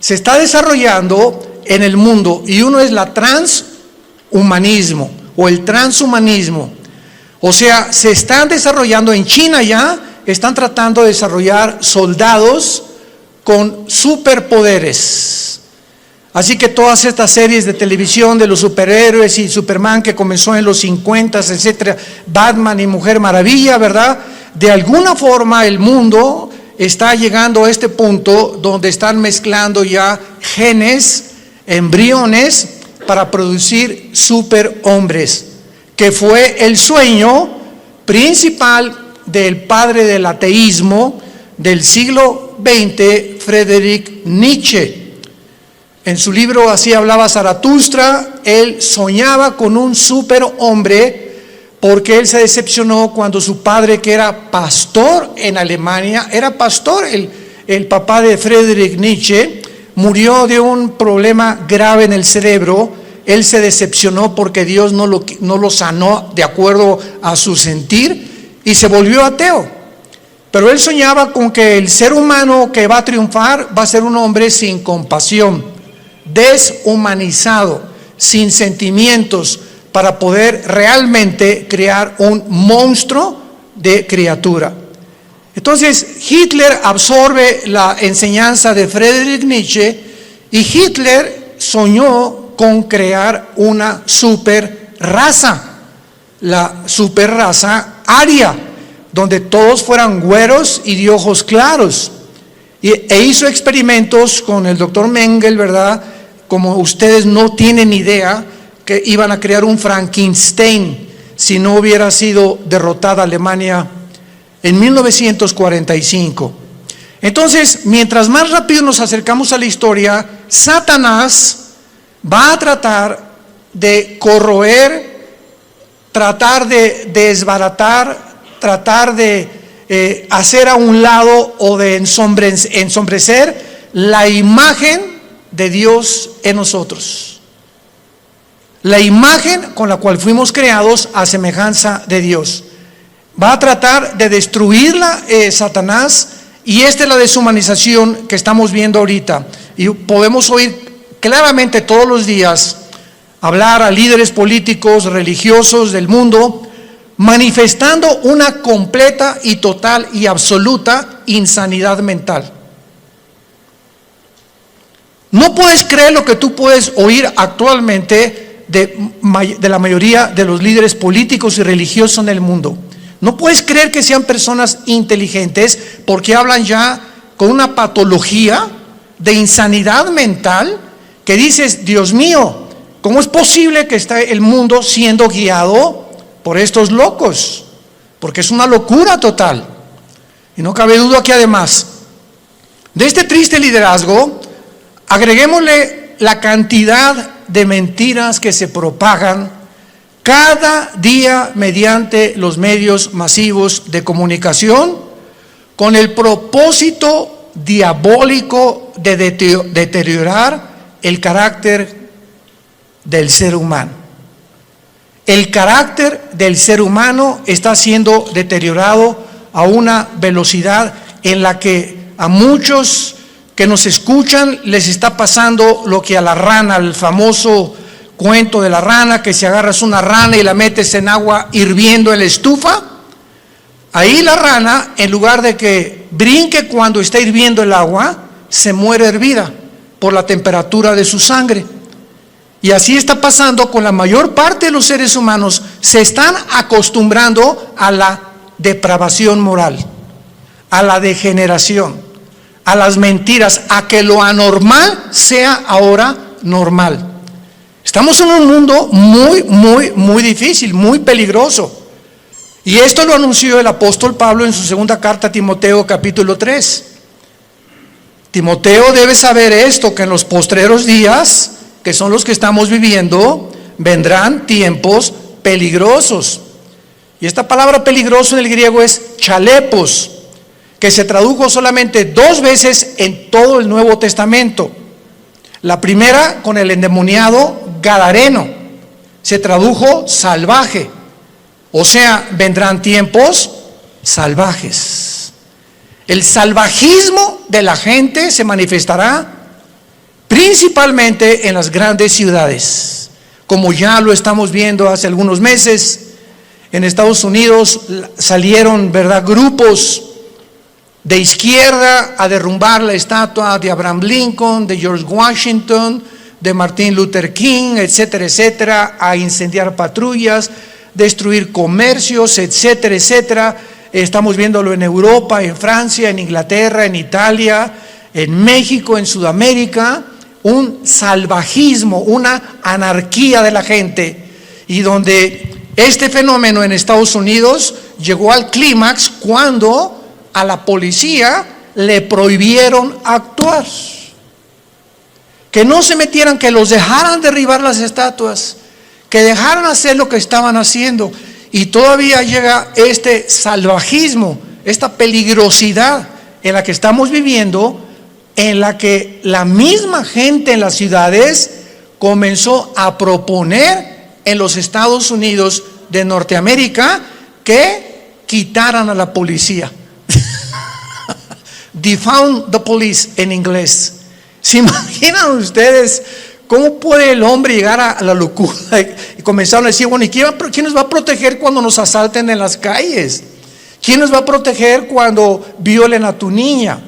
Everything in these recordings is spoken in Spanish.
se está desarrollando en el mundo, y uno es la transhumanismo o el transhumanismo. O sea, se están desarrollando en China, ya están tratando de desarrollar soldados con superpoderes. Así que todas estas series de televisión de los superhéroes y Superman que comenzó en los 50, etcétera, Batman y Mujer Maravilla, ¿verdad? De alguna forma el mundo está llegando a este punto donde están mezclando ya genes, embriones, para producir superhombres, que fue el sueño principal del padre del ateísmo del siglo XX, Friedrich Nietzsche. En su libro Así hablaba Zaratustra, él soñaba con un superhombre porque él se decepcionó cuando su padre, que era pastor en Alemania, era pastor, el papá de Friedrich Nietzsche, murió de un problema grave en el cerebro. Él se decepcionó porque Dios no lo sanó de acuerdo a su sentir y se volvió ateo. Pero él soñaba con que el ser humano que va a triunfar va a ser un hombre sin compasión, deshumanizado, sin sentimientos, para poder realmente crear un monstruo de criatura. Entonces Hitler absorbe la enseñanza de Friedrich Nietzsche y Hitler soñó con crear una super raza, la super raza aria, donde todos fueran güeros y de ojos claros. E hizo experimentos con el doctor Mengele, ¿verdad? Como ustedes no tienen idea, que iban a crear un Frankenstein si no hubiera sido derrotada Alemania en 1945. Entonces, mientras más rápido nos acercamos a la historia, Satanás va a tratar de corroer, tratar de desbaratar, tratar de hacer a un lado o de ensombrecer la imagen de Dios en nosotros. La imagen con la cual fuimos creados a semejanza de Dios. Va a tratar de destruirla Satanás, y esta es la deshumanización que estamos viendo ahorita. Y podemos oír claramente todos los días hablar a líderes políticos, religiosos del mundo, manifestando una completa y total y absoluta insanidad mental. No puedes creer lo que tú puedes oír actualmente de la mayoría de los líderes políticos y religiosos en el mundo. No puedes creer que sean personas inteligentes, porque hablan ya con una patología de insanidad mental que dices, Dios mío, ¿cómo es posible que esté el mundo siendo guiado por estos locos? Porque es una locura total. Y no cabe duda que además de este triste liderazgo, agreguémosle la cantidad de mentiras que se propagan cada día mediante los medios masivos de comunicación, con el propósito diabólico de deteriorar el carácter del ser humano. El carácter del ser humano está siendo deteriorado a una velocidad en la que a muchos que nos escuchan les está pasando lo que a la rana, el famoso cuento de la rana, que si agarras una rana y la metes en agua hirviendo en la estufa, ahí la rana, en lugar de que brinque cuando está hirviendo el agua, se muere hervida por la temperatura de su sangre. Y así está pasando con la mayor parte de los seres humanos. Se están acostumbrando a la depravación moral, a la degeneración, a las mentiras, a que lo anormal sea ahora normal. Estamos en un mundo muy difícil, muy peligroso. Y esto lo anunció el apóstol Pablo en su segunda carta a Timoteo, capítulo 3. Timoteo debe saber esto, que en los postreros días, que son los que estamos viviendo, vendrán tiempos peligrosos. Y esta palabra peligroso en el griego es chalepos, que se tradujo solamente 2 veces en todo el Nuevo Testamento. La primera con el endemoniado gadareno, se tradujo salvaje. O sea, vendrán tiempos salvajes. El salvajismo de la gente se manifestará principalmente en las grandes ciudades, como ya lo estamos viendo hace algunos meses. En Estados Unidos salieron, ¿verdad?, grupos de izquierda a derrumbar la estatua de Abraham Lincoln, de George Washington, de Martin Luther King, etcétera, etcétera, a incendiar patrullas, destruir comercios, etcétera, etcétera. Estamos viéndolo en Europa, en Francia, en Inglaterra, en Italia, en México, en Sudamérica, un salvajismo, una anarquía de la gente, y donde este fenómeno en Estados Unidos llegó al clímax cuando a la policía le prohibieron actuar, que no se metieran, que los dejaran derribar las estatuas, que dejaran hacer lo que estaban haciendo. Y todavía llega este salvajismo, esta peligrosidad en la que estamos viviendo, en la que la misma gente en las ciudades comenzó a proponer en los Estados Unidos de Norteamérica que quitaran a la policía. Defund the police en inglés. ¿Se imaginan ustedes cómo puede el hombre llegar a la locura? Y comenzaron a decir, bueno, ¿y quién nos va a proteger cuando nos asalten en las calles? ¿Quién nos va a proteger cuando violen a tu niña?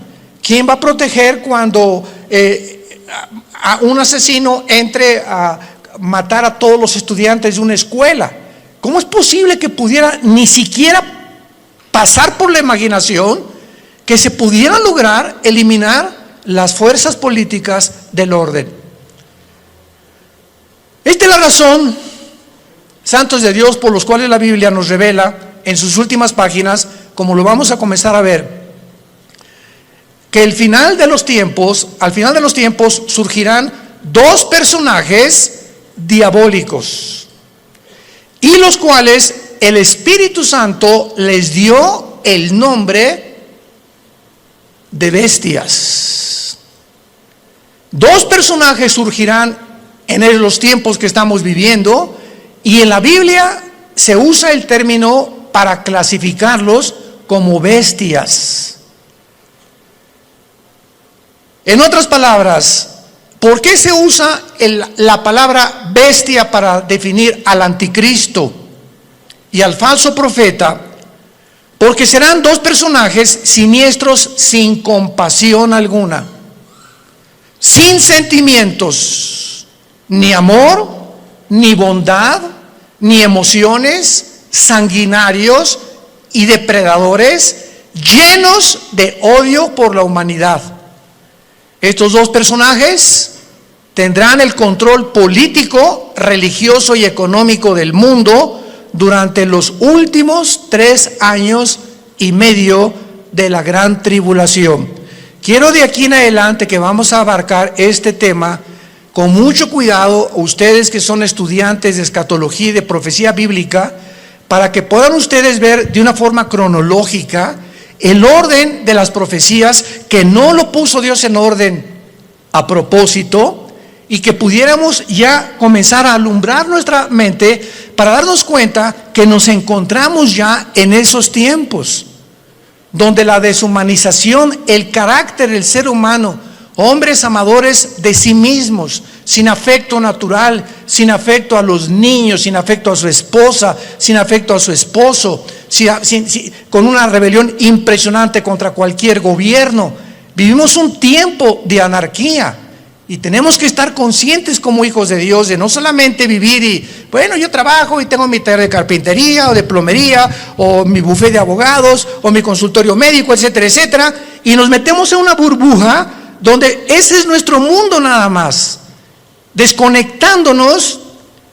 ¿Quién va a proteger cuando a un asesino entre a matar a todos los estudiantes de una escuela? ¿Cómo es posible que pudiera ni siquiera pasar por la imaginación que se pudiera lograr eliminar las fuerzas políticas del orden? Esta es la razón, santos de Dios, por los cuales la Biblia nos revela en sus últimas páginas, como lo vamos a comenzar a ver, que al final de los tiempos surgirán dos personajes diabólicos, y los cuales el Espíritu Santo les dio el nombre de bestias. Dos personajes surgirán en los tiempos que estamos viviendo, y en la Biblia se usa el término para clasificarlos como bestias. En otras palabras, ¿por qué se usa la palabra bestia para definir al anticristo y al falso profeta? Porque serán dos personajes siniestros, sin compasión alguna, sin sentimientos, ni amor, ni bondad, ni emociones, sanguinarios y depredadores, llenos de odio por la humanidad. Estos dos personajes tendrán el control político, religioso y económico del mundo durante los últimos 3 años y medio de la gran tribulación. Quiero de aquí en adelante que vamos a abarcar este tema con mucho cuidado, ustedes que son estudiantes de escatología y de profecía bíblica, para que puedan ustedes ver de una forma cronológica el orden de las profecías, que no lo puso Dios en orden a propósito, y que pudiéramos ya comenzar a alumbrar nuestra mente para darnos cuenta que nos encontramos ya en esos tiempos donde la deshumanización, el carácter del ser humano, hombres amadores de sí mismos, sin afecto natural, sin afecto a los niños, sin afecto a su esposa, sin afecto a su esposo, con una rebelión impresionante contra cualquier gobierno. Vivimos un tiempo de anarquía y tenemos que estar conscientes como hijos de Dios de no solamente vivir y, bueno, yo trabajo y tengo mi taller de carpintería o de plomería o mi buffet de abogados o mi consultorio médico, etcétera, etcétera, y nos metemos en una burbuja donde ese es nuestro mundo nada más, desconectándonos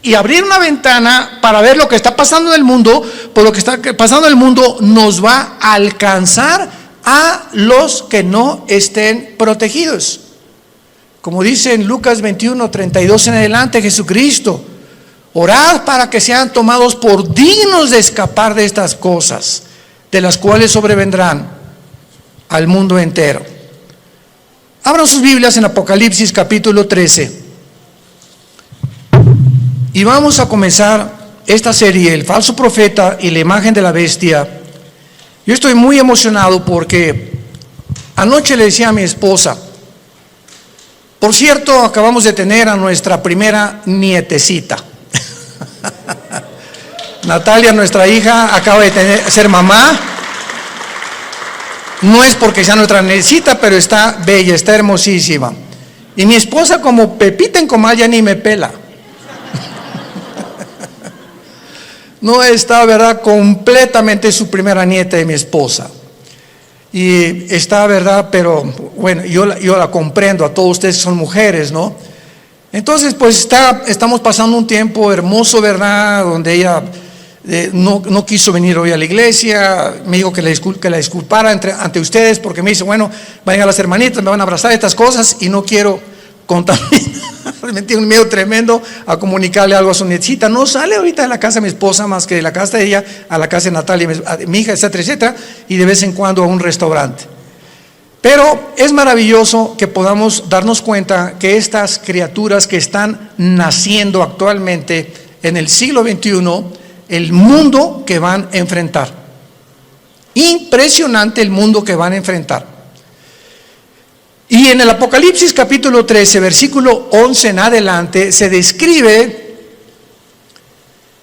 y abrir una ventana para ver lo que está pasando en el mundo, por lo que está pasando en el mundo nos va a alcanzar a los que no estén protegidos. Como dice en Lucas 21:32 en adelante Jesucristo, orad para que sean tomados por dignos de escapar de estas cosas, de las cuales sobrevendrán al mundo entero. Abran sus Biblias en Apocalipsis capítulo 13 y vamos a comenzar esta serie, el falso profeta y la imagen de la bestia. Yo estoy muy emocionado porque anoche le decía a mi esposa, Por cierto, acabamos de tener a nuestra primera nietecita. Natalia, nuestra hija, acaba de ser mamá. No es porque sea nuestra nietecita, pero está bella, está hermosísima. Y mi esposa, como Pepita en comal, ya ni me pela. No está, ¿verdad?, completamente su primera nieta de mi esposa. Y está, ¿verdad?, pero bueno, yo la comprendo, a todos ustedes son mujeres, ¿no? Entonces, pues estamos pasando un tiempo hermoso, ¿verdad?, donde ella no quiso venir hoy a la iglesia. Me dijo que la disculpara ante ustedes, porque me dice, bueno, van a llegar las hermanitas, me van a abrazar, estas cosas, y no quiero contaminar. Me tiene un miedo tremendo a comunicarle algo a su nietecita. No sale ahorita de la casa de mi esposa más que de la casa de ella a la casa de Natalia, mi hija, etcétera, etcétera, y de vez en cuando a un restaurante. Pero es maravilloso que podamos darnos cuenta que estas criaturas que están naciendo actualmente en el siglo XXI, el mundo que van a enfrentar. Impresionante el mundo que van a enfrentar. Y en el Apocalipsis capítulo 13, versículo 11 en adelante, se describe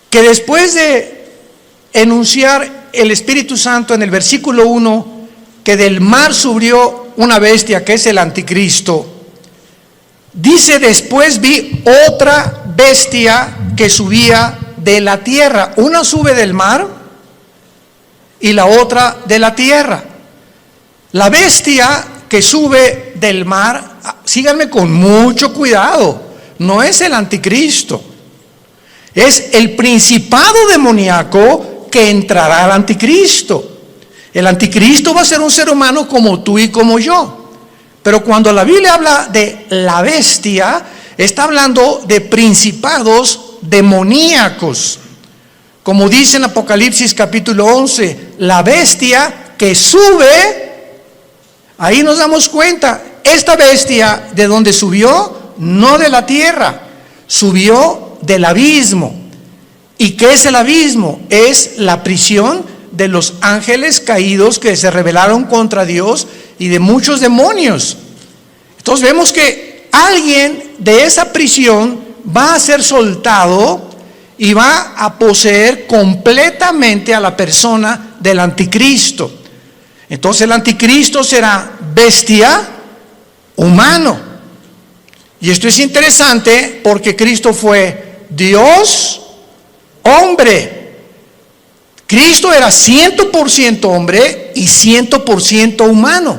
que después de enunciar el Espíritu Santo en el versículo 1, que del mar subió una bestia que es el anticristo, dice: después vi otra bestia que subía de la tierra. Una sube del mar y la otra de la tierra. La bestia que sube del mar, síganme con mucho cuidado, no es el anticristo, es el principado demoníaco que entrará al anticristo. El anticristo va a ser un ser humano como tú y como yo, pero cuando la Biblia habla de la bestia, está hablando de principados demoníacos, como dice en Apocalipsis capítulo 11, la bestia que sube. Ahí nos damos cuenta, esta bestia, ¿de dónde subió? No de la tierra, subió del abismo. ¿Y qué es el abismo? Es la prisión de los ángeles caídos que se rebelaron contra Dios y de muchos demonios. Entonces vemos que alguien de esa prisión va a ser soltado y va a poseer completamente a la persona del anticristo. Entonces el anticristo será bestia humano. Y esto es interesante porque Cristo fue Dios, hombre. Cristo era 100% hombre y 100% humano.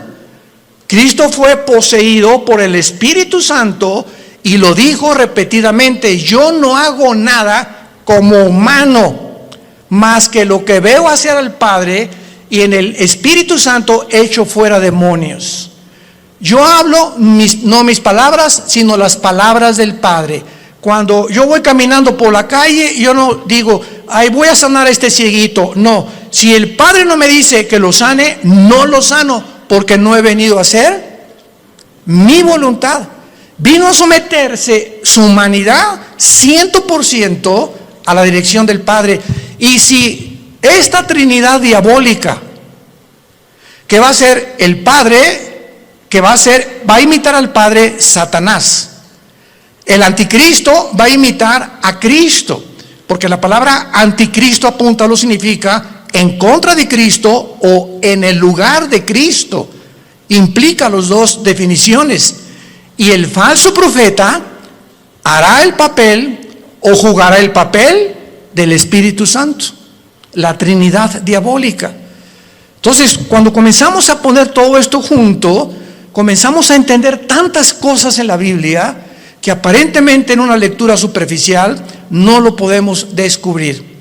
Cristo fue poseído por el Espíritu Santo y lo dijo repetidamente: yo no hago nada como humano, más que lo que veo hacer al Padre, y en el Espíritu Santo echo fuera demonios. Yo hablo no mis palabras, sino las palabras del Padre. Cuando yo voy caminando por la calle, yo no digo, ay, voy a sanar a este cieguito. No, si el Padre no me dice que lo sane, no lo sano, porque no he venido a hacer mi voluntad. Vino a someterse su humanidad 100% a la dirección del Padre. Y si esta Trinidad diabólica, que va a ser el Padre, va a imitar al Padre, Satanás. El anticristo va a imitar a Cristo, porque la palabra anticristo, apúntalo, significa en contra de Cristo o en el lugar de Cristo. Implica las dos definiciones. Y el falso profeta hará el papel o jugará el papel del Espíritu Santo, la Trinidad diabólica. Entonces, cuando comenzamos a poner todo esto junto, comenzamos a entender tantas cosas en la Biblia que aparentemente en una lectura superficial no lo podemos descubrir.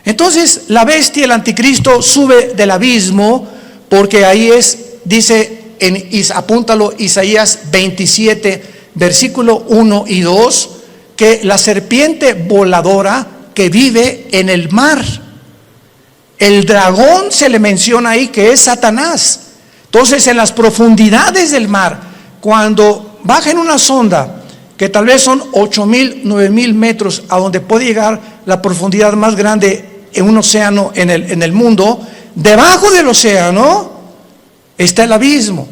Entonces, la bestia, el anticristo, sube del abismo, porque ahí dice, apúntalo, Isaías 27, versículo 1 y 2, que la serpiente voladora que vive en el mar. El dragón se le menciona ahí que es Satanás. Entonces, en las profundidades del mar, cuando baja en una sonda, que tal vez son 8,000, 9,000 metros, a donde puede llegar la profundidad más grande en un océano en el mundo, debajo del océano está el abismo,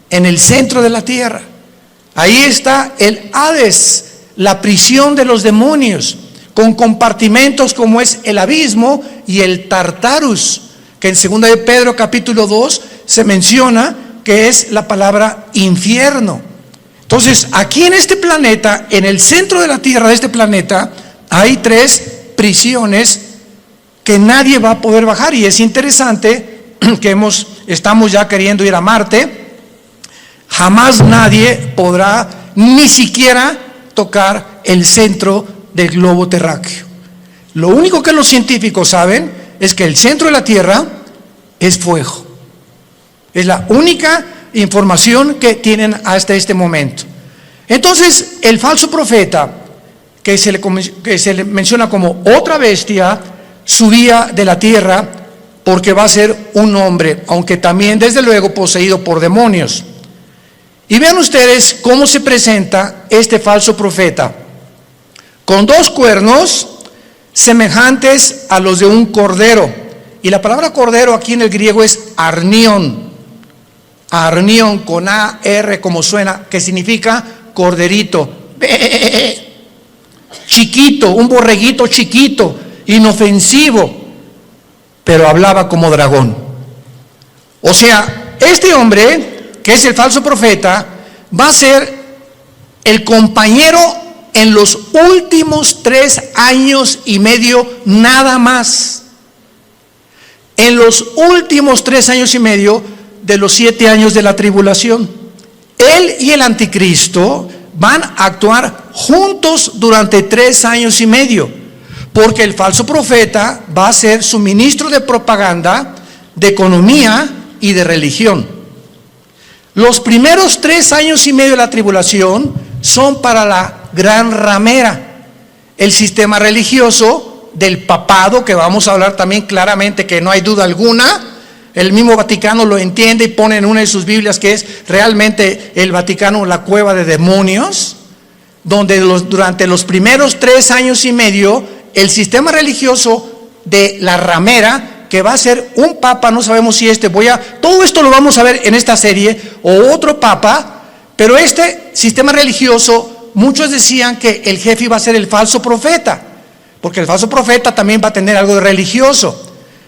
en el centro de la tierra. Ahí está el Hades, la prisión de los demonios, con compartimentos como es el abismo y el Tartarus, que en 2 de Pedro capítulo 2 se menciona que es la palabra infierno. Entonces, aquí en este planeta, en el centro de la tierra de este planeta, hay 3 prisiones que nadie va a poder bajar. Y es interesante que estamos ya queriendo ir a Marte. Jamás nadie podrá ni siquiera tocar el centro del globo terráqueo. Lo único que los científicos saben es que el centro de la Tierra es fuego. Es la única información que tienen hasta este momento. Entonces, el falso profeta, que se le menciona como otra bestia, subía de la tierra porque va a ser un hombre, aunque también desde luego poseído por demonios. Y vean ustedes cómo se presenta este falso profeta, con 2 cuernos semejantes a los de un cordero. Y la palabra cordero aquí en el griego es arnión. Arnión con A-R como suena, que significa corderito. Chiquito, un borreguito chiquito, inofensivo, pero hablaba como dragón. O sea, este hombre, que es el falso profeta, va a ser el compañero en los últimos 3 años y medio nada más. En los últimos 3 años y medio de los 7 años de la tribulación. Él y el anticristo van a actuar juntos durante 3 años y medio, porque el falso profeta va a ser su ministro de propaganda, de economía y de religión. Los primeros 3 años y medio de la tribulación son para la gran ramera, el sistema religioso del papado, que vamos a hablar también claramente, que no hay duda alguna. El mismo Vaticano lo entiende y pone en una de sus Biblias que es realmente el Vaticano la cueva de demonios, donde durante los primeros 3 años y medio el sistema religioso de la ramera, que va a ser un papa, no sabemos si todo esto lo vamos a ver en esta serie, o otro papa, pero este sistema religioso, muchos decían que el jefe iba a ser el falso profeta, porque el falso profeta también va a tener algo de religioso.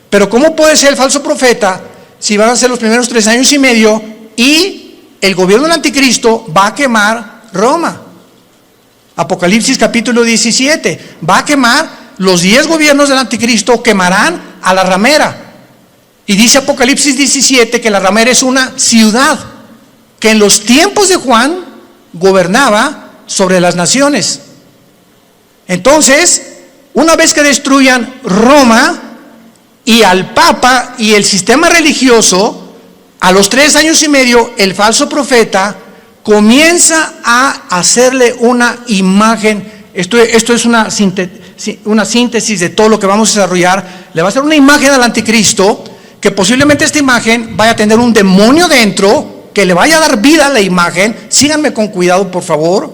Pero ¿cómo puede ser el falso profeta si van a ser los primeros 3 años y medio y el gobierno del anticristo va a quemar Roma? Apocalipsis capítulo 17, va a quemar, los 10 gobiernos del anticristo quemarán a la ramera. Y dice Apocalipsis 17 que la ramera es una ciudad que en los tiempos de Juan gobernaba sobre las naciones. Entonces, una vez que destruyan Roma y al Papa y el sistema religioso, a los 3 años y medio, el falso profeta comienza a hacerle una imagen. Esto es una síntesis de todo lo que vamos a desarrollar. Le va a hacer una imagen al anticristo, que posiblemente esta imagen vaya a tener un demonio dentro, que le vaya a dar vida a la imagen. Síganme con cuidado, por favor.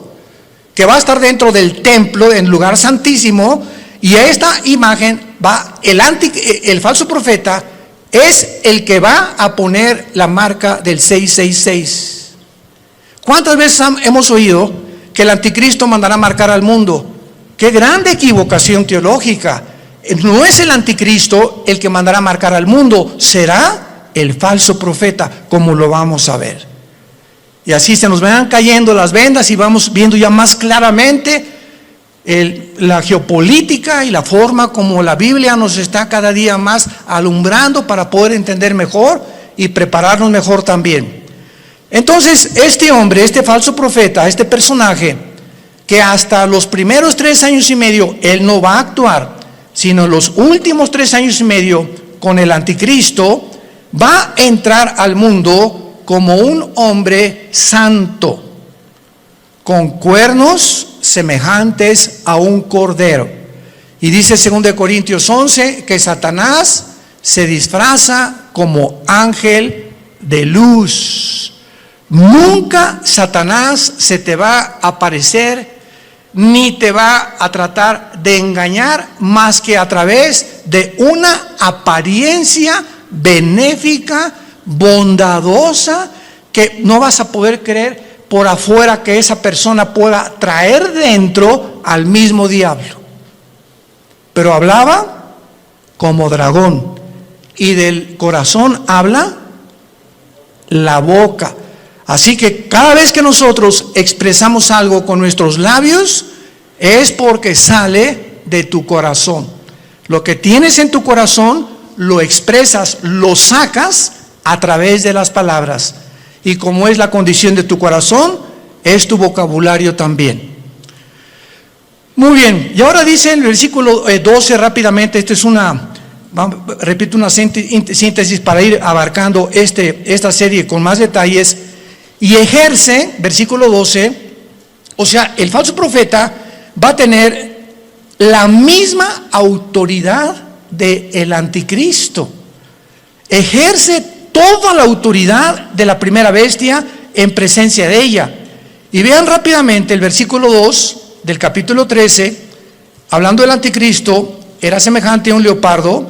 Que va a estar dentro del templo, en el lugar santísimo, y a esta imagen el falso profeta es el que va a poner la marca del 666. ¿Cuántas veces hemos oído que el anticristo mandará marcar al mundo? ¡Qué grande equivocación teológica! No es el anticristo el que mandará marcar al mundo, será el falso profeta, como lo vamos a ver. Y así se nos van cayendo las vendas y vamos viendo ya más claramente la geopolítica y la forma como la Biblia nos está cada día más alumbrando para poder entender mejor y prepararnos mejor también. Entonces, este hombre, este falso profeta, este personaje, que hasta los primeros 3 años y medio él no va a actuar, sino los últimos 3 años y medio con el anticristo, va a entrar al mundo como un hombre santo, con cuernos semejantes a un cordero. Y dice 2 Corintios 11 que Satanás se disfraza como ángel de luz. Nunca Satanás se te va a aparecer ni te va a tratar de engañar más que a través de una apariencia benéfica, bondadosa, que no vas a poder creer, por afuera que esa persona pueda traer dentro al mismo diablo. Pero hablaba como dragón, y del corazón habla la boca. Así que cada vez que nosotros expresamos algo con nuestros labios, es porque sale de tu corazón. Lo que tienes en tu corazón, lo expresas, lo sacas a través de las palabras. Y como es la condición de tu corazón, es tu vocabulario también. Muy bien, y ahora dice en el versículo 12 rápidamente, esto es repito, una síntesis para ir abarcando esta serie con más detalles. Y ejerce, versículo 12, o sea, el falso profeta va a tener la misma autoridad del anticristo. Ejerce toda la autoridad de la primera bestia en presencia de ella. Y vean rápidamente el versículo 2 del capítulo 13, hablando del anticristo. Era semejante a un leopardo,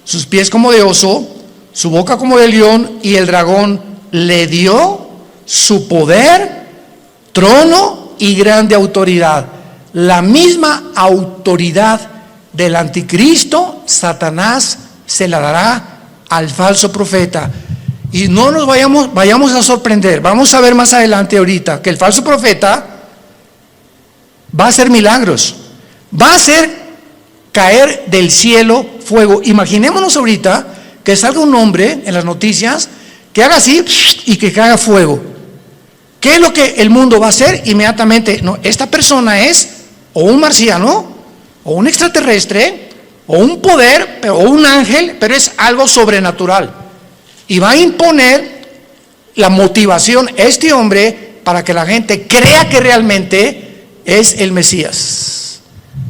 sus pies como de oso, su boca como de león, y el dragón le dio su poder, trono y grande autoridad. La misma autoridad del anticristo, Satanás se la dará al falso profeta. Y no nos vayamos a sorprender. Vamos a ver más adelante ahorita que el falso profeta va a hacer milagros, va a hacer caer del cielo fuego. Imaginémonos ahorita que salga un hombre en las noticias que haga así y que caiga fuego. ¿Qué es lo que el mundo va a hacer inmediatamente? No, esta persona es o un marciano, o un extraterrestre, o un poder, o un ángel, pero es algo sobrenatural. Y va a imponer la motivación a este hombre para que la gente crea que realmente es el Mesías,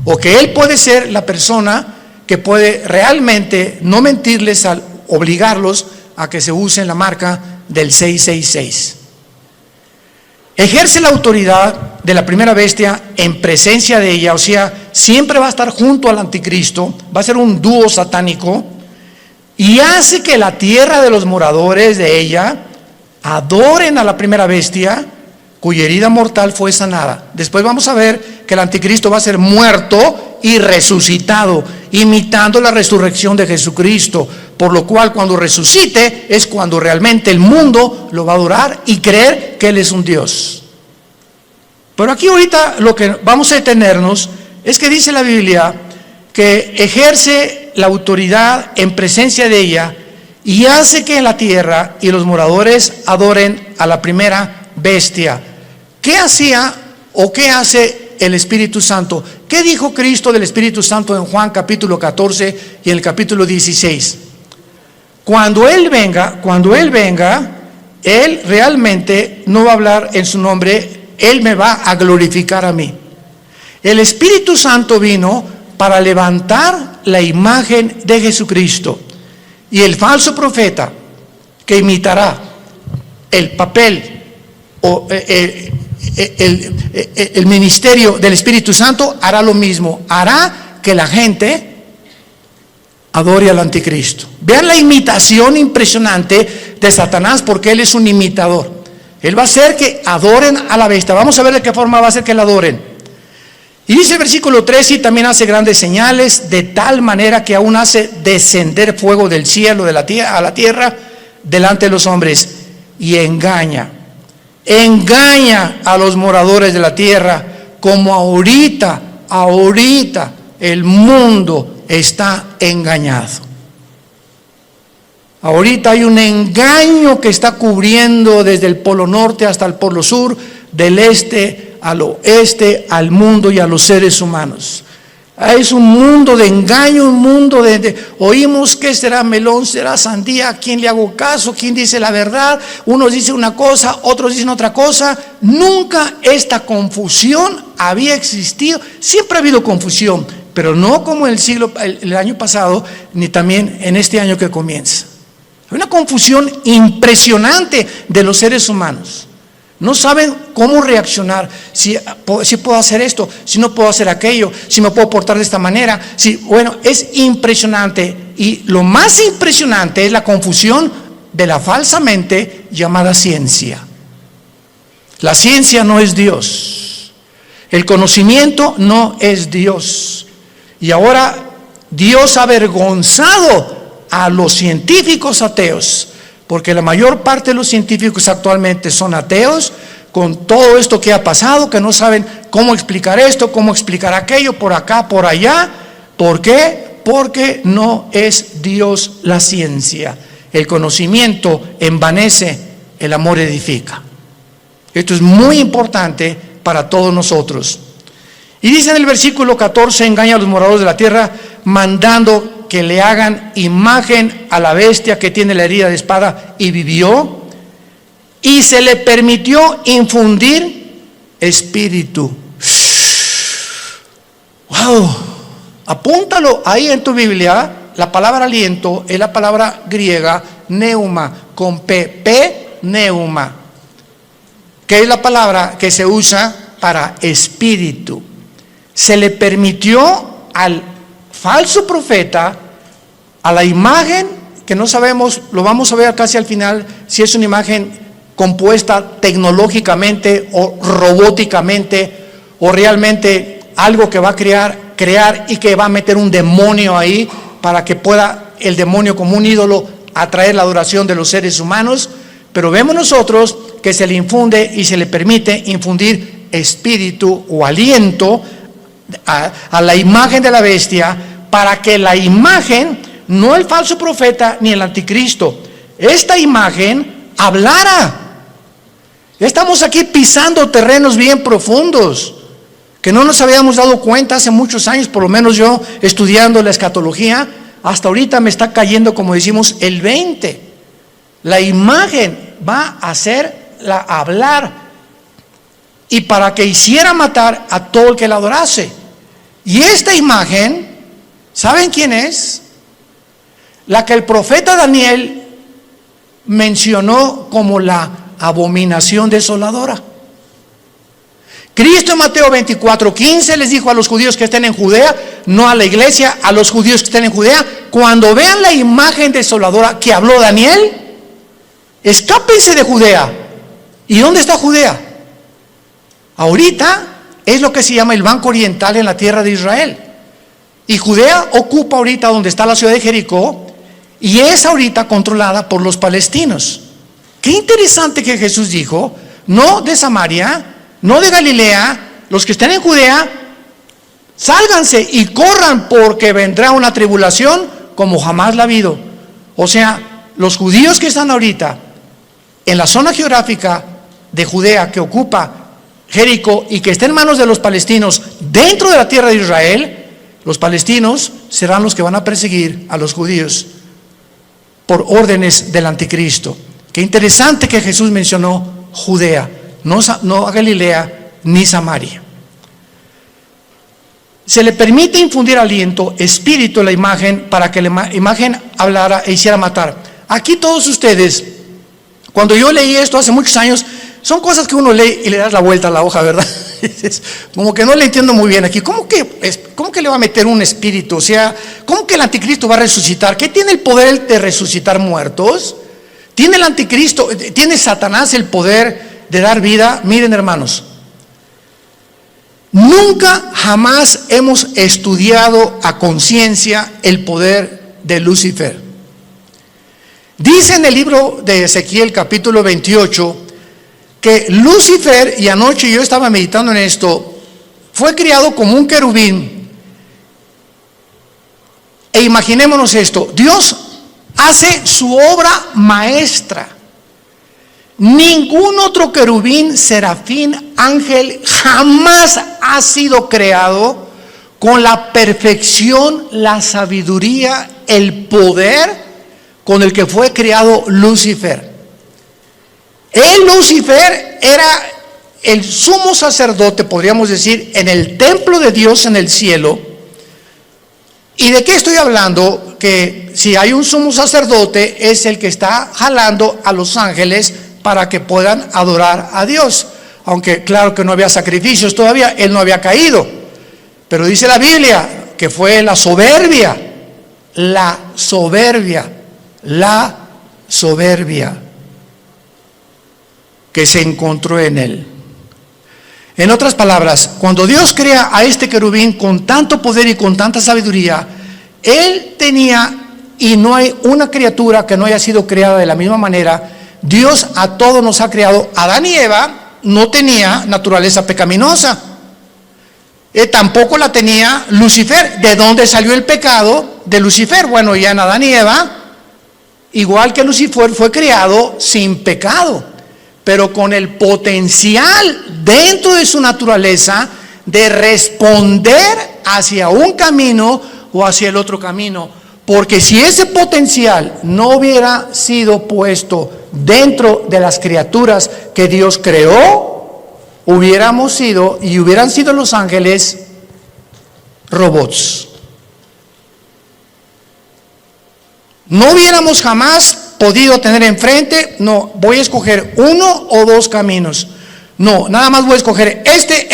o que él puede ser la persona que puede realmente no mentirles al obligarlos a que se usen la marca del 666. Ejerce la autoridad de la primera bestia en presencia de ella, o sea, siempre va a estar junto al anticristo, va a ser un dúo satánico, y hace que la tierra de los moradores de ella adoren a la primera bestia, cuya herida mortal fue sanada. Después vamos a ver que el anticristo va a ser muerto y resucitado, imitando la resurrección de Jesucristo, por lo cual cuando resucite es cuando realmente el mundo lo va a adorar y creer que Él es un Dios. Pero aquí ahorita lo que vamos a detenernos es que dice la Biblia que ejerce la autoridad en presencia de ella y hace que en la tierra y los moradores adoren a la primera bestia. ¿Qué hacía o qué hace el Espíritu Santo? ¿Qué dijo Cristo del Espíritu Santo en Juan capítulo 14 y en el capítulo 16? Cuando Él venga, Él realmente no va a hablar en su nombre, Él me va a glorificar a mí. El Espíritu Santo vino para levantar la imagen de Jesucristo. Y el falso profeta que imitará el papel o el ministerio del Espíritu Santo hará lo mismo, hará que la gente adore al anticristo. Vean la imitación impresionante de Satanás, porque él es un imitador. Él va a hacer que adoren a la bestia. Vamos a ver de qué forma va a hacer que la adoren. Y dice el versículo 13, y también hace grandes señales, de tal manera que aún hace descender fuego del cielo a la tierra delante de los hombres, y engaña a los moradores de la tierra, como ahorita el mundo está engañado. Ahorita hay un engaño que está cubriendo desde el polo norte hasta el polo sur, del este al oeste, al mundo y a los seres humanos. Es un mundo de engaño, un mundo de oímos que será melón, será sandía, ¿a quién le hago caso? ¿Quién dice la verdad? Unos dicen una cosa, otros dicen otra cosa. Nunca esta confusión había existido. Siempre ha habido confusión, pero no como el año pasado, ni también en este año que comienza. Hay una confusión impresionante de los seres humanos. No saben cómo reaccionar, si puedo hacer esto, si no puedo hacer aquello, si me puedo portar de esta manera. Bueno, es impresionante. Y lo más impresionante es la confusión de la falsamente llamada ciencia. La ciencia no es Dios. El conocimiento no es Dios. Y ahora Dios ha avergonzado a los científicos ateos, porque la mayor parte de los científicos actualmente son ateos, con todo esto que ha pasado, que no saben cómo explicar esto, cómo explicar aquello, por acá, por allá. ¿Por qué? Porque no es Dios la ciencia. El conocimiento envanece, el amor edifica. Esto es muy importante para todos nosotros. Y dice en el versículo 14, engaña a los moradores de la tierra, mandando que le hagan imagen a la bestia que tiene la herida de espada y vivió, y se le permitió infundir espíritu. ¡Wow! Apúntalo ahí en tu Biblia. La palabra aliento es la palabra griega neuma, con P, neuma, que es la palabra que se usa para espíritu. Se le permitió al falso profeta, a la imagen, que no sabemos, lo vamos a ver casi al final, si es una imagen compuesta tecnológicamente o robóticamente, o realmente algo que va a crear y que va a meter un demonio ahí, para que pueda el demonio como un ídolo atraer la adoración de los seres humanos. Pero vemos nosotros que se le infunde y se le permite infundir espíritu o aliento a la imagen de la bestia, para que la imagen, no el falso profeta ni el anticristo, esta imagen hablara. Estamos aquí pisando terrenos bien profundos que no nos habíamos dado cuenta hace muchos años, por lo menos yo estudiando la escatología, hasta ahorita me está cayendo, como decimos, el 20. La imagen va a hacerla hablar, y para que hiciera matar a todo el que la adorase. Y esta imagen, ¿saben quién es? La que el profeta Daniel mencionó como la abominación desoladora. Cristo en Mateo 24:15 les dijo a los judíos que estén en Judea, no a la iglesia, a los judíos que estén en Judea: cuando vean la imagen desoladora que habló Daniel, escápense de Judea. ¿Y dónde está Judea? Ahorita es lo que se llama el Banco Oriental en la tierra de Israel. Y Judea ocupa ahorita donde está la ciudad de Jericó, y es ahorita controlada por los palestinos. Qué interesante que Jesús dijo: no de Samaria, no de Galilea, los que estén en Judea, sálganse y corran, porque vendrá una tribulación como jamás la ha habido. O sea, los judíos que están ahorita en la zona geográfica de Judea, que ocupa Jericó, y que está en manos de los palestinos dentro de la tierra de Israel, los palestinos serán los que van a perseguir a los judíos por órdenes del anticristo. Qué interesante que Jesús mencionó Judea, no a Galilea ni Samaria. Se le permite infundir aliento, espíritu en la imagen, para que la imagen hablara e hiciera matar. Aquí todos ustedes, cuando yo leí esto hace muchos años, son cosas que uno lee y le das la vuelta a la hoja, ¿verdad? Como que no le entiendo muy bien aquí. ¿Cómo que le va a meter un espíritu? O sea, ¿cómo que el anticristo va a resucitar? ¿Qué tiene el poder de resucitar muertos? ¿Tiene el anticristo, tiene Satanás el poder de dar vida? Miren, hermanos, nunca jamás hemos estudiado a conciencia el poder de Lucifer. Dice en el libro de Ezequiel capítulo 28 que Lucifer, y anoche yo estaba meditando en esto, fue criado como un querubín. E imaginémonos esto: Dios hace su obra maestra. Ningún otro querubín, serafín, ángel jamás ha sido creado con la perfección, la sabiduría, el poder con el que fue creado Lucifer. Lucifer era el sumo sacerdote, podríamos decir, en el templo de Dios en el cielo. ¿Y de qué estoy hablando? Que si hay un sumo sacerdote, es el que está jalando a los ángeles para que puedan adorar a Dios. Aunque claro que no había sacrificios todavía, él no había caído. Pero dice la Biblia que fue la soberbia. que se encontró en él. En otras palabras, cuando Dios crea a este querubín con tanto poder y con tanta sabiduría, él tenía, y no hay una criatura que no haya sido creada de la misma manera. Dios a todos nos ha creado. Adán y Eva no tenía naturaleza pecaminosa. Tampoco la tenía Lucifer. ¿De dónde salió el pecado de Lucifer? Bueno, ya en Adán y Eva, igual que Lucifer, fue creado sin pecado, pero con el potencial dentro de su naturaleza de responder hacia un camino o hacia el otro camino. Porque si ese potencial no hubiera sido puesto dentro de las criaturas que Dios creó, hubiéramos sido, y hubieran sido los ángeles, robots. No hubiéramos jamás podido tener enfrente, no, voy a escoger uno o dos caminos. No, nada más voy a escoger este,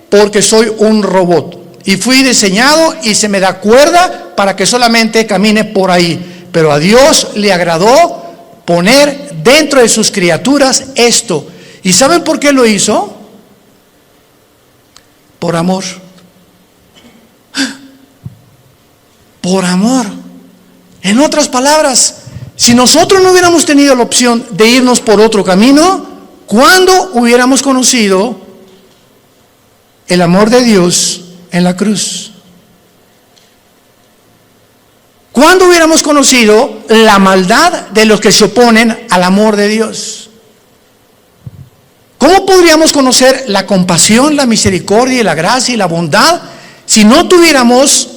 porque soy un robot. Y fui diseñado y se me da cuerda para que solamente camine por ahí. Pero a Dios le agradó poner dentro de sus criaturas esto. ¿Y saben por qué lo hizo? Por amor. Por amor. En otras palabras, si nosotros no hubiéramos tenido la opción de irnos por otro camino, ¿cuándo hubiéramos conocido el amor de Dios en la cruz? ¿Cuándo hubiéramos conocido la maldad de los que se oponen al amor de Dios? ¿Cómo podríamos conocer la compasión, la misericordia y la gracia y la bondad si no tuviéramos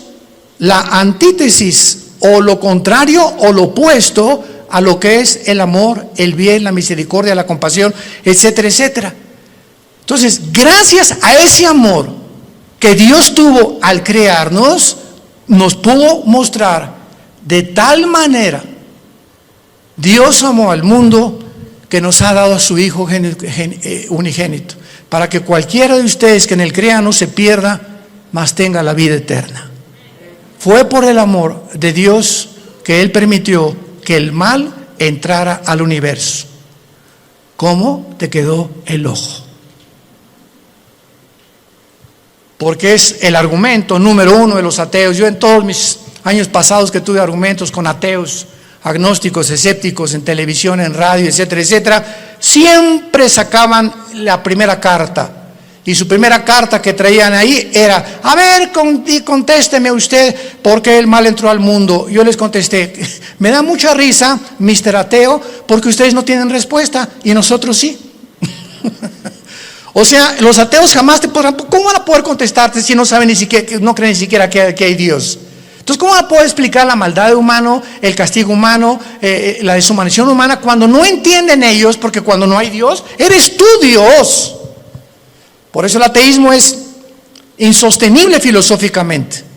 la antítesis o lo contrario o lo opuesto a lo que es el amor, el bien, la misericordia, la compasión, etcétera, etcétera? Entonces, gracias a ese amor que Dios tuvo al crearnos, nos pudo mostrar de tal manera. Dios amó al mundo que nos ha dado a su Hijo unigénito, para que cualquiera de ustedes que en él crea no se pierda, mas tenga la vida eterna. Fue por el amor de Dios que él permitió que el mal entrara al universo. ¿Cómo te quedó el ojo? Porque es el argumento número uno de los ateos. Yo en todos mis años pasados que tuve argumentos con ateos, agnósticos, escépticos, en televisión, en radio, etcétera, etcétera, siempre sacaban la primera carta. Y su primera carta que traían ahí era: a ver, contésteme usted, ¿por qué el mal entró al mundo? Yo les contesté: me da mucha risa, Mr. Ateo, porque ustedes no tienen respuesta y nosotros sí. O sea, los ateos jamás te podrán, ¿cómo van a poder contestarte si no saben ni siquiera, no creen ni siquiera que hay Dios? Entonces, ¿cómo van a poder explicar la maldad humana, el castigo humano, la deshumanización humana, cuando no entienden ellos? Porque cuando no hay Dios, eres tú Dios. Por eso el ateísmo es insostenible filosóficamente.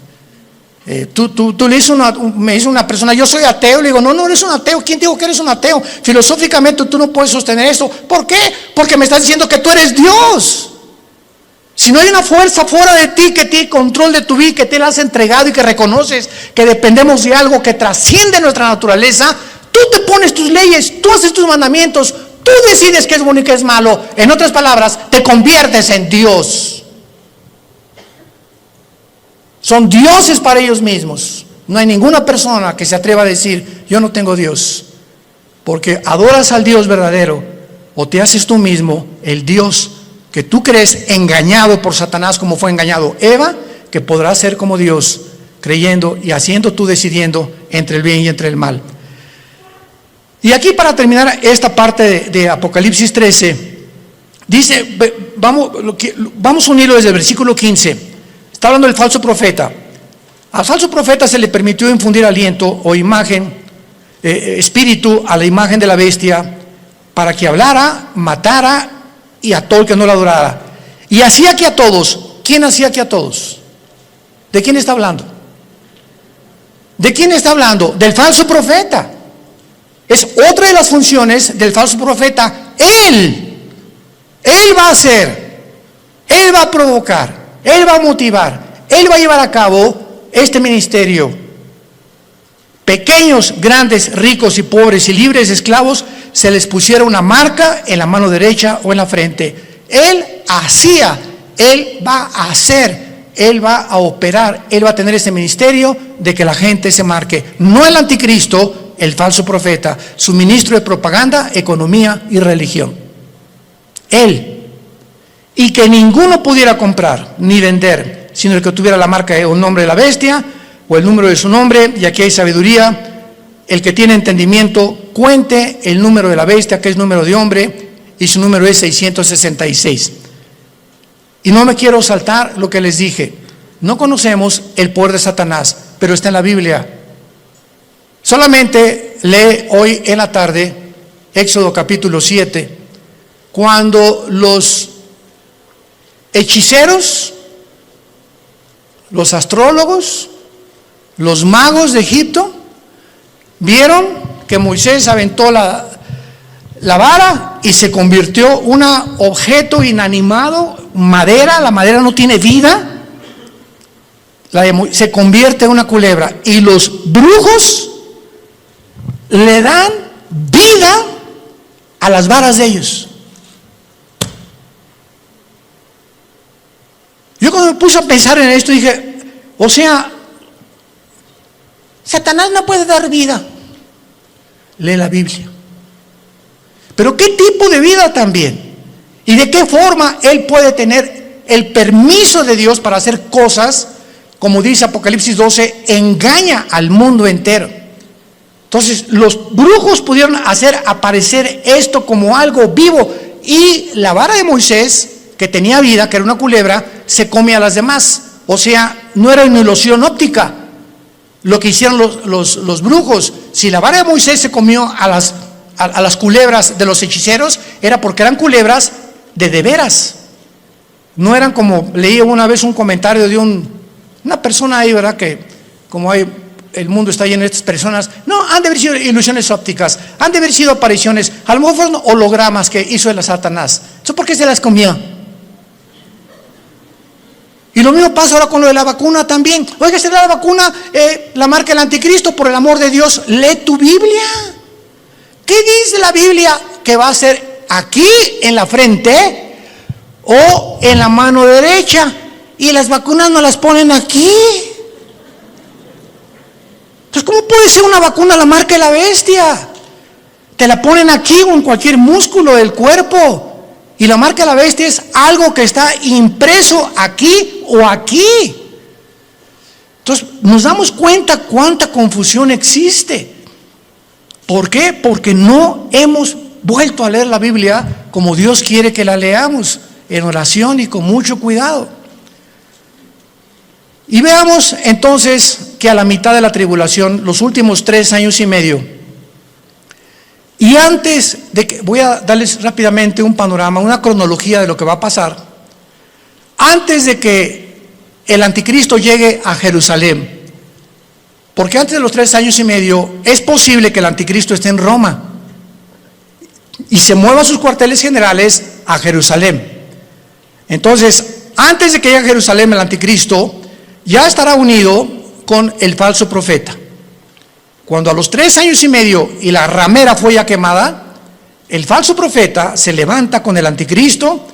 Tú le dices me dice una persona: yo soy ateo. Le digo: no eres un ateo. ¿Quién dijo que eres un ateo? Filosóficamente tú no puedes sostener esto. ¿Por qué? Porque me estás diciendo que tú eres Dios. Si no hay una fuerza fuera de ti que tiene control de tu vida, que te la has entregado y que reconoces que dependemos de algo que trasciende nuestra naturaleza, tú te pones tus leyes, tú haces tus mandamientos, tú decides qué es bueno y qué es malo. En otras palabras, te conviertes en Dios. Son dioses para ellos mismos. No hay ninguna persona que se atreva a decir: yo no tengo Dios. Porque adoras al Dios verdadero, o te haces tú mismo el Dios que tú crees, engañado por Satanás como fue engañado Eva, que podrás ser como Dios, creyendo y haciendo tú, decidiendo entre el bien y entre el mal. Y aquí, para terminar esta parte de Apocalipsis 13, dice, vamos a unirlo desde el versículo 15. Está hablando del falso profeta. Al falso profeta se le permitió infundir aliento o imagen, espíritu a la imagen de la bestia, para que hablara, matara y a todo el que no la adorara. Y hacía que a todos. ¿Quién hacía que a todos? ¿De quién está hablando? ¿De quién está hablando? Del falso profeta. Es otra de las funciones del falso profeta. Él va a hacer, él va a provocar, él va a motivar, él va a llevar a cabo este ministerio. Pequeños, grandes, ricos y pobres y libres, esclavos, se les pusiera una marca en la mano derecha o en la frente. Él hacía, Él va a hacer, Él va a operar, Él va a tener ese ministerio de que la gente se marque. No el anticristo, el falso profeta, su ministro de propaganda, economía y religión. Él. Y que ninguno pudiera comprar ni vender, sino el que tuviera la marca o el nombre de la bestia o el número de su nombre. Y aquí hay sabiduría. El que tiene entendimiento, cuente el número de la bestia, que es número de hombre, y su número es 666. Y no me quiero saltar lo que les dije. No conocemos el poder de Satanás, pero está en la Biblia. Solamente lee hoy en la tarde Éxodo capítulo 7, cuando los hechiceros, los astrólogos, los magos de Egipto vieron que Moisés aventó la vara y se convirtió en un objeto inanimado, madera. La madera no tiene vida, se convierte en una culebra, y los brujos le dan vida a las varas de ellos. Yo cuando me puse a pensar en esto dije, o sea, Satanás no puede dar vida. Lee la Biblia. Pero ¿qué tipo de vida también? ¿Y de qué forma él puede tener el permiso de Dios para hacer cosas? Como dice Apocalipsis 12, engaña al mundo entero. Entonces los brujos pudieron hacer aparecer esto como algo vivo, y la vara de Moisés, que tenía vida, que era una culebra, se come a las demás. O sea, no era una ilusión óptica lo que hicieron los brujos. Si la vara de Moisés se comió a las culebras de los hechiceros, era porque eran culebras de veras. No eran como, leí una vez un comentario de una persona ahí, ¿verdad? Que como el mundo está lleno de estas personas, no, han de haber sido ilusiones ópticas, han de haber sido apariciones, a lo mejor fueron hologramas que hizo el Satanás. ¿Eso por qué se las comió? Y lo mismo pasa ahora con lo de la vacuna también. Oiga, ¿será la vacuna la marca del anticristo? Por el amor de Dios, lee tu Biblia. ¿Qué dice la Biblia que va a ser aquí en la frente o en la mano derecha? Y las vacunas no las ponen aquí. Entonces, ¿cómo puede ser una vacuna la marca de la bestia? Te la ponen aquí o en cualquier músculo del cuerpo. Y la marca de la bestia es algo que está impreso aquí o aquí. Entonces nos damos cuenta cuánta confusión existe. ¿Por qué? Porque no hemos vuelto a leer la Biblia como Dios quiere que la leamos, en oración y con mucho cuidado. Y veamos entonces que a la mitad de la tribulación, los últimos 3 años y medio, y antes de que, voy a darles rápidamente un panorama, una cronología de lo que va a pasar. Antes de que el anticristo llegue a Jerusalén, porque antes de los 3 años y medio es posible que el anticristo esté en Roma y se mueva a sus cuarteles generales a Jerusalén. Entonces, antes de que llegue a Jerusalén el anticristo, ya estará unido con el falso profeta. Cuando a los 3 años y medio y la ramera fue ya quemada, el falso profeta se levanta con el anticristo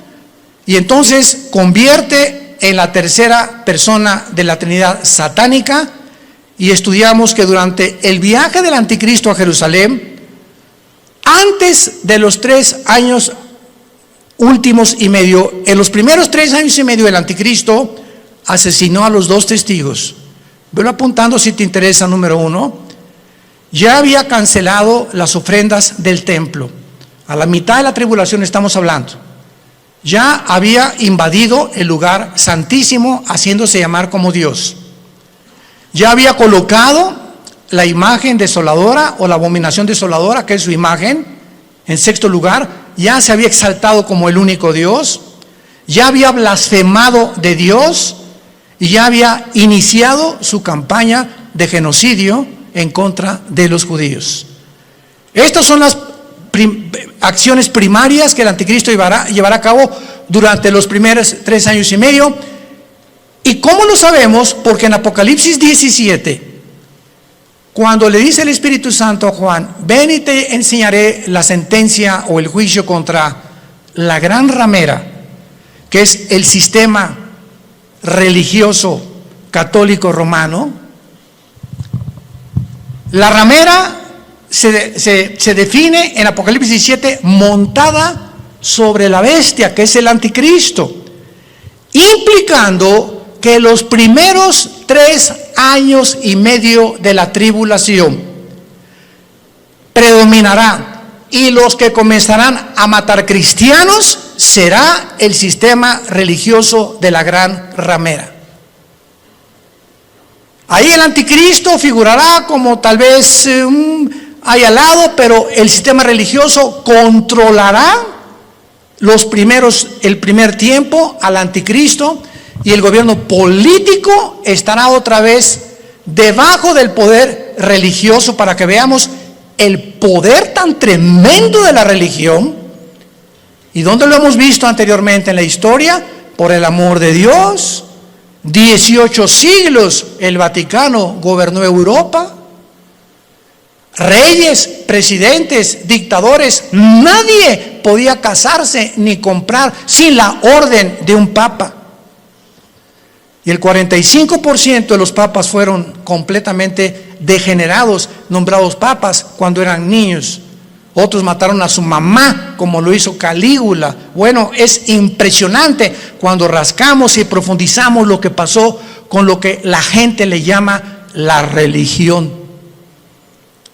y entonces convierte en la tercera persona de la Trinidad satánica. Y estudiamos que durante el viaje del anticristo a Jerusalén, antes de los 3 años últimos y medio, en los primeros 3 años y medio el anticristo asesinó a los 2 testigos. Velo apuntando si te interesa. Número 1, ya había cancelado las ofrendas del templo. A la mitad de la tribulación estamos hablando. Ya había invadido el lugar santísimo, haciéndose llamar como Dios. Ya había colocado la imagen desoladora o la abominación desoladora, que es su imagen, en 6º lugar. Ya se había exaltado como el único Dios. Ya había blasfemado de Dios y ya había iniciado su campaña de genocidio en contra de los judíos. Estas son las acciones primarias que el anticristo llevará a cabo durante los primeros 3 años y medio. ¿Y cómo lo sabemos? Porque en Apocalipsis 17 Cuando le dice el Espíritu Santo a Juan, ven y te enseñaré la sentencia o el juicio contra la gran ramera, que es el sistema religioso católico romano. La ramera se define en Apocalipsis 17 montada sobre la bestia, que es el anticristo, implicando que los primeros 3 años y medio de la tribulación predominará, y los que comenzarán a matar cristianos será el sistema religioso de la gran ramera. Ahí el anticristo figurará como tal vez ahí al lado, pero el sistema religioso controlará el primer tiempo al anticristo, y el gobierno político estará otra vez debajo del poder religioso, para que veamos el poder tan tremendo de la religión. ¿Y dónde lo hemos visto anteriormente en la historia? Por el amor de Dios, 18 siglos el Vaticano gobernó Europa. Reyes, presidentes, dictadores, nadie podía casarse ni comprar sin la orden de un papa. Y el 45% de los papas fueron completamente degenerados, nombrados papas cuando eran niños. Otros mataron a su mamá, como lo hizo Calígula. Bueno, es impresionante cuando rascamos y profundizamos lo que pasó con lo que la gente le llama la religión.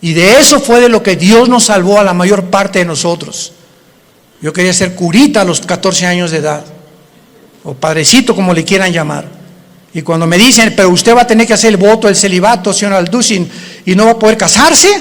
Y de eso fue de lo que Dios nos salvó a la mayor parte de nosotros. Yo quería ser curita a los 14 años de edad, o padrecito, como le quieran llamar. Y cuando me dicen, pero usted va a tener que hacer el voto del celibato, señor Alducin, y no va a poder casarse.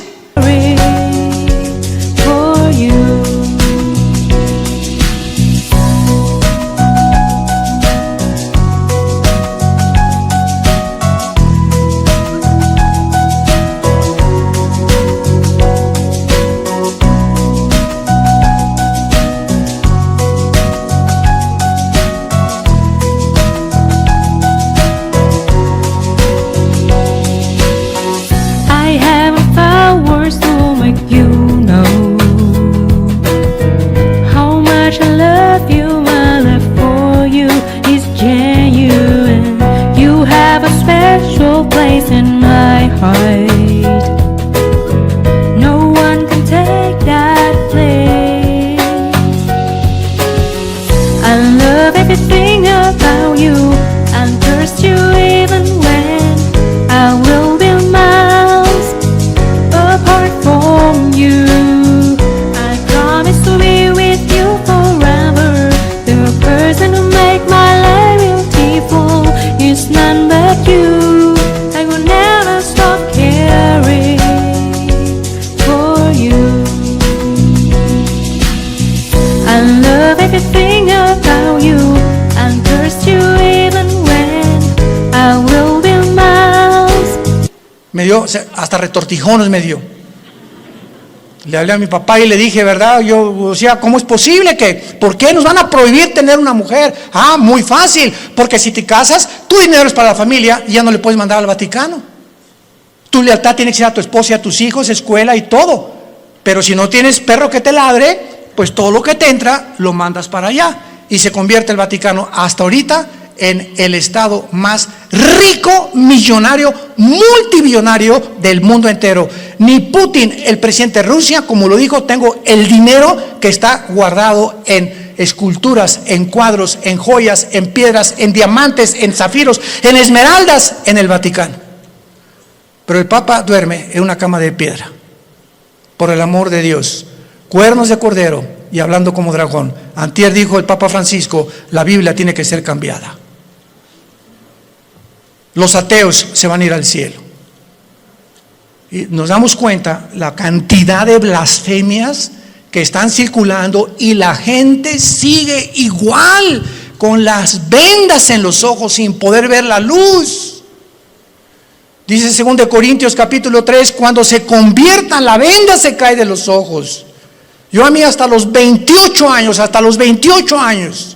Me dio, hasta retortijones me dio. Le hablé a mi papá y le dije, ¿verdad? Yo, o sea, ¿cómo es posible que, por qué nos van a prohibir tener una mujer? Ah, muy fácil, porque si te casas, tu dinero es para la familia y ya no le puedes mandar al Vaticano. Tu lealtad tiene que ser a tu esposa y a tus hijos, escuela y todo. Pero si no tienes perro que te ladre, pues todo lo que te entra lo mandas para allá. Y se convierte el Vaticano hasta ahorita en el estado más rico, millonario, multimillonario del mundo entero. Ni Putin, el presidente de Rusia, como lo dijo, tengo el dinero que está guardado en esculturas, en cuadros, en joyas, en piedras, en diamantes, en zafiros, en esmeraldas en el Vaticano. Pero el Papa duerme en una cama de piedra, por el amor de Dios, cuernos de cordero y hablando como dragón. Antier dijo el Papa Francisco, la Biblia tiene que ser cambiada. Los ateos se van a ir al cielo. Y nos damos cuenta la cantidad de blasfemias que están circulando y la gente sigue igual, con las vendas en los ojos sin poder ver la luz. Dice 2 Corintios capítulo 3, cuando se conviertan la venda se cae de los ojos. Yo a mí hasta los 28 años,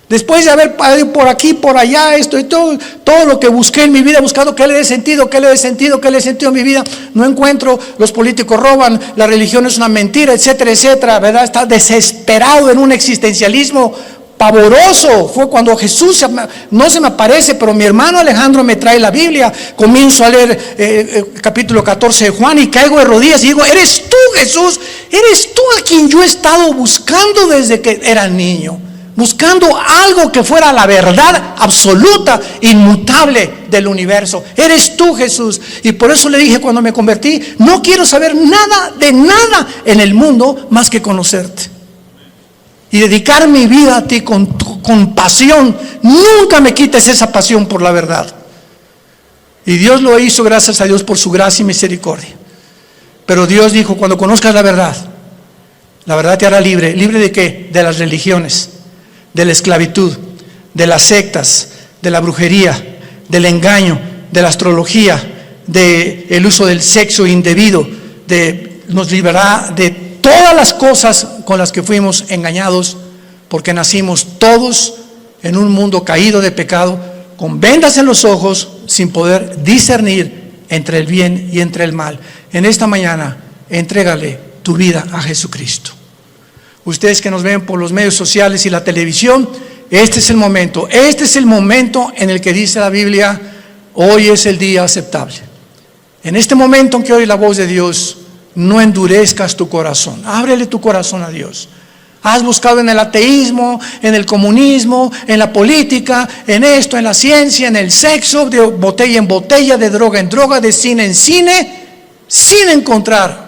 Después de haber ido por aquí, por allá, esto y todo lo que busqué en mi vida, buscando qué le dé sentido, qué le dé sentido, qué le dé sentido a mi vida, no encuentro. Los políticos roban, la religión es una mentira, etcétera, etcétera, ¿verdad? Está desesperado en un existencialismo pavoroso. Fue cuando Jesús no se me aparece, pero mi hermano Alejandro me trae la Biblia. Comienzo a leer capítulo 14 de Juan y caigo de rodillas y digo: eres tú, Jesús, eres tú a quien yo he estado buscando desde que era niño, buscando algo que fuera la verdad absoluta, inmutable del universo. Eres tú, Jesús. Y por eso le dije cuando me convertí: no quiero saber nada de nada en el mundo más que conocerte y dedicar mi vida a ti con pasión. Nunca me quites esa pasión por la verdad. Y Dios lo hizo, gracias a Dios, por su gracia y misericordia. Pero Dios dijo: cuando conozcas la verdad te hará libre. ¿Libre de qué? De las religiones, de la esclavitud, de las sectas, de la brujería, del engaño, de la astrología, del uso del sexo indebido, nos librará de todas las cosas con las que fuimos engañados, porque nacimos todos en un mundo caído de pecado, con vendas en los ojos, sin poder discernir entre el bien y entre el mal. En esta mañana, entrégale tu vida a Jesucristo. Ustedes que nos ven por los medios sociales y la televisión, este es el momento en el que dice la Biblia: hoy es el día aceptable. En este momento en que oye la voz de Dios, no endurezcas tu corazón, ábrele tu corazón a Dios. Has buscado en el ateísmo, en el comunismo, en la política, en esto, en la ciencia, en el sexo, de botella en botella, de droga en droga, de cine en cine, sin encontrar.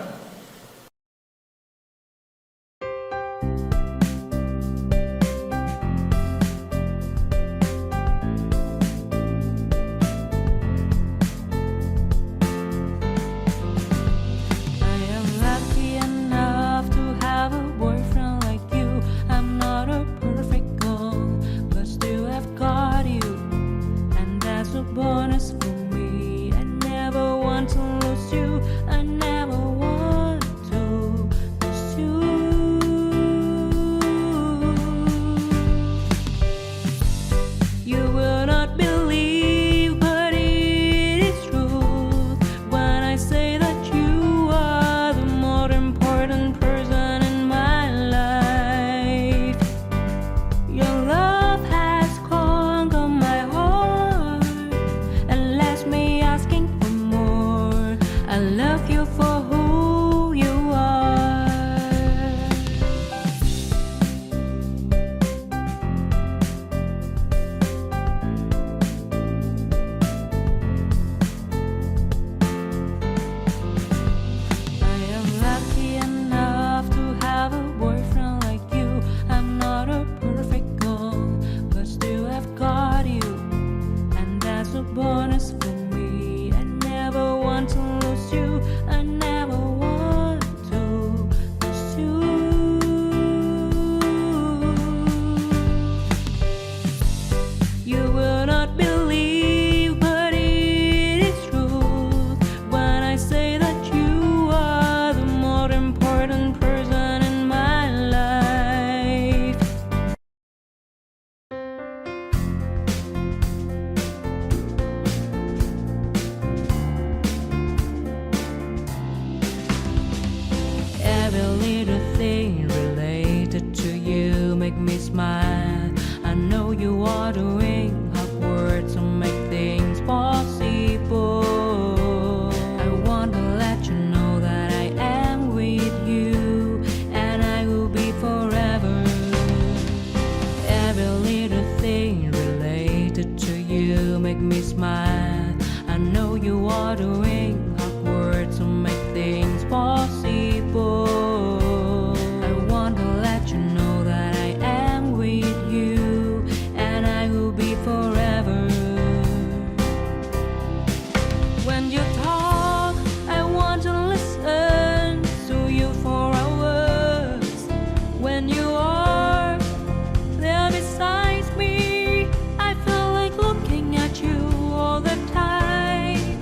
all the time.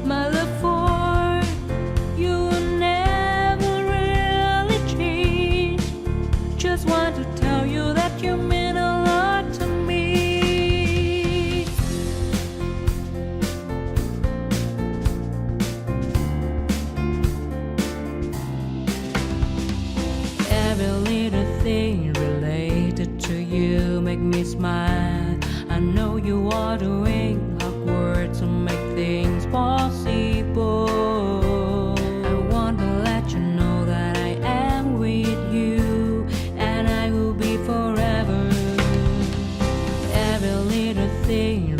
My love for you will never You are doing hard work to make things possible. I want to let you know that I am with you, and I will be forever. Every little thing